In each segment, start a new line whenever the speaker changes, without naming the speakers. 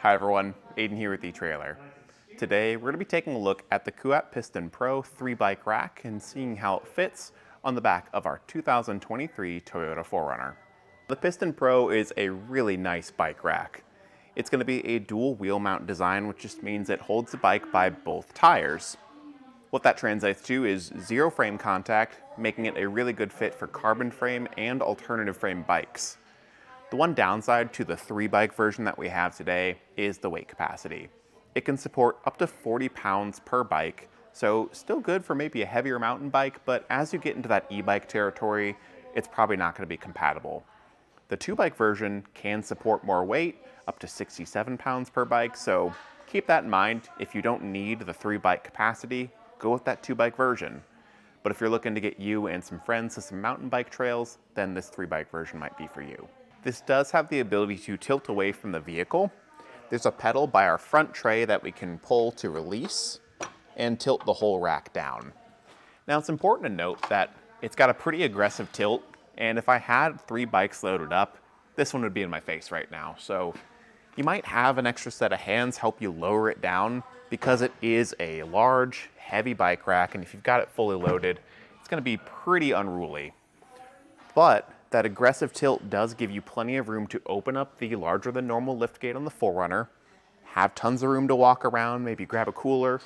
Hi everyone, Aidan here with etrailer. Today we're going to be taking a look at the Kuat Piston Pro 3-bike rack and seeing how it fits on the back of our 2023 Toyota 4Runner. The Piston Pro is a really nice bike rack. It's going to be a dual wheel mount design, which just means it holds the bike by both tires. What that translates to is zero frame contact, making it a really good fit for carbon frame and alternative frame bikes. The one downside to the 3-bike version that we have today is the weight capacity. It can support up to 40 pounds per bike, so still good for maybe a heavier mountain bike, but as you get into that e-bike territory, it's probably not going to be compatible. The 2-bike version can support more weight, up to 67 pounds per bike, so keep that in mind. If you don't need the 3-bike capacity, go with that 2-bike version. But if you're looking to get you and some friends to some mountain bike trails, then this 3-bike version might be for you. This does have the ability to tilt away from the vehicle. There's a pedal by our front tray that we can pull to release and tilt the whole rack down. Now it's important to note that it's got a pretty aggressive tilt, and if I had 3 bikes loaded up, this one would be in my face right now. So you might have an extra set of hands help you lower it down because it is a large, heavy bike rack, and if you've got it fully loaded, it's going to be pretty unruly. But that aggressive tilt does give you plenty of room to open up the larger than normal liftgate on the 4Runner, have tons of room to walk around, maybe grab a cooler,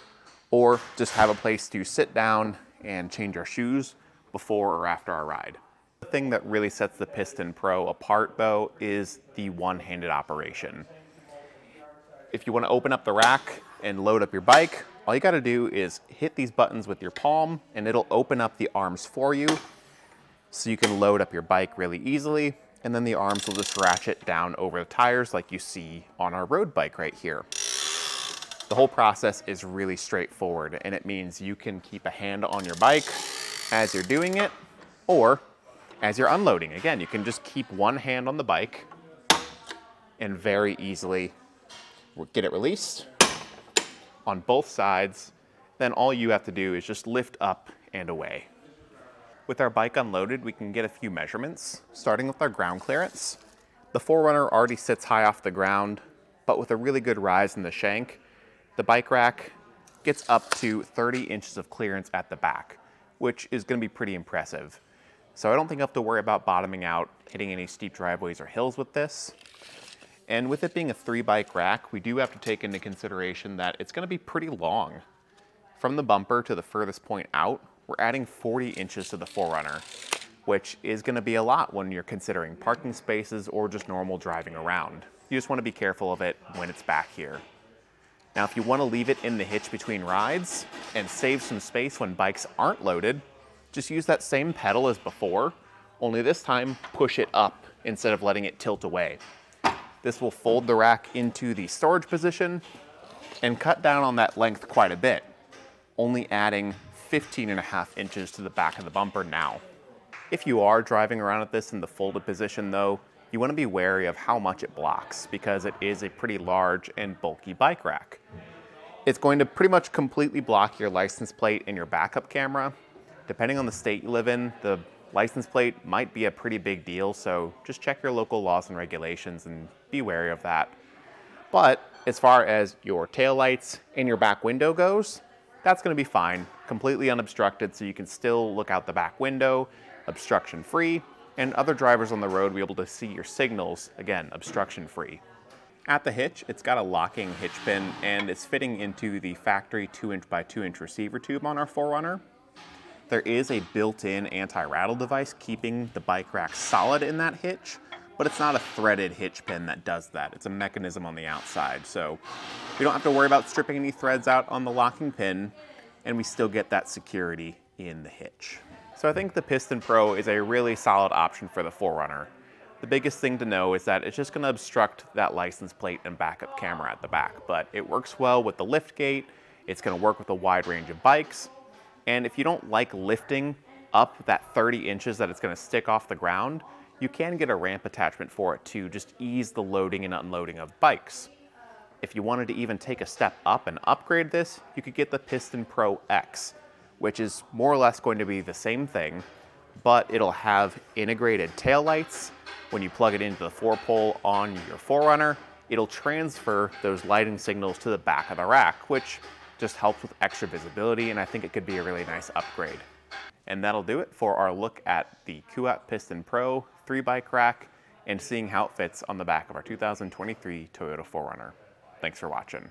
or just have a place to sit down and change our shoes before or after our ride. The thing that really sets the Piston Pro apart though is the one-handed operation. If you want to open up the rack and load up your bike, all you got to do is hit these buttons with your palm and it'll open up the arms for you, so you can load up your bike really easily, and then the arms will just ratchet down over the tires like you see on our road bike right here. The whole process is really straightforward, and it means you can keep a hand on your bike as you're doing it, or as you're unloading. Again, you can just keep one hand on the bike and very easily get it released on both sides. Then all you have to do is just lift up and away. With our bike unloaded, we can get a few measurements, starting with our ground clearance. The 4Runner already sits high off the ground, but with a really good rise in the shank, the bike rack gets up to 30 inches of clearance at the back, which is going to be pretty impressive. So I don't think I have to worry about bottoming out, hitting any steep driveways or hills with this. And with it being a 3-bike rack, we do have to take into consideration that it's going to be pretty long. From the bumper to the furthest point out, we're adding 40 inches to the 4Runner, which is going to be a lot when you're considering parking spaces or just normal driving around. You just want to be careful of it when it's back here. Now, if you want to leave it in the hitch between rides and save some space when bikes aren't loaded, just use that same pedal as before, only this time push it up instead of letting it tilt away. This will fold the rack into the storage position and cut down on that length quite a bit, only adding 15.5 inches to the back of the bumper now. If you are driving around with this in the folded position though, you want to be wary of how much it blocks because it is a pretty large and bulky bike rack. It's going to pretty much completely block your license plate and your backup camera. Depending on the state you live in, the license plate might be a pretty big deal, so just check your local laws and regulations and be wary of that. But as far as your taillights and your back window goes, that's going to be fine, completely unobstructed, so you can still look out the back window, obstruction free, and other drivers on the road will be able to see your signals, again, obstruction free. At the hitch, it's got a locking hitch pin, and it's fitting into the factory 2-inch by 2-inch receiver tube on our 4Runner. There is a built-in anti-rattle device keeping the bike rack solid in that hitch, but it's not a threaded hitch pin that does that. It's a mechanism on the outside, so we don't have to worry about stripping any threads out on the locking pin, and we still get that security in the hitch. So I think the Piston Pro is a really solid option for the 4Runner. The biggest thing to know is that it's just going to obstruct that license plate and backup camera at the back, but it works well with the lift gate. It's going to work with a wide range of bikes, and if you don't like lifting up that 30 inches that it's going to stick off the ground, you can get a ramp attachment for it to just ease the loading and unloading of bikes. If you wanted to even take a step up and upgrade this, you could get the Piston Pro X, which is more or less going to be the same thing, but it'll have integrated taillights. When you plug it into the 4-pole on your 4Runner, it'll transfer those lighting signals to the back of the rack, which just helps with extra visibility, and I think it could be a really nice upgrade. And that'll do it for our look at the Kuat Piston Pro 3-bike rack and seeing how it fits on the back of our 2023 Toyota 4Runner. Thanks for watching.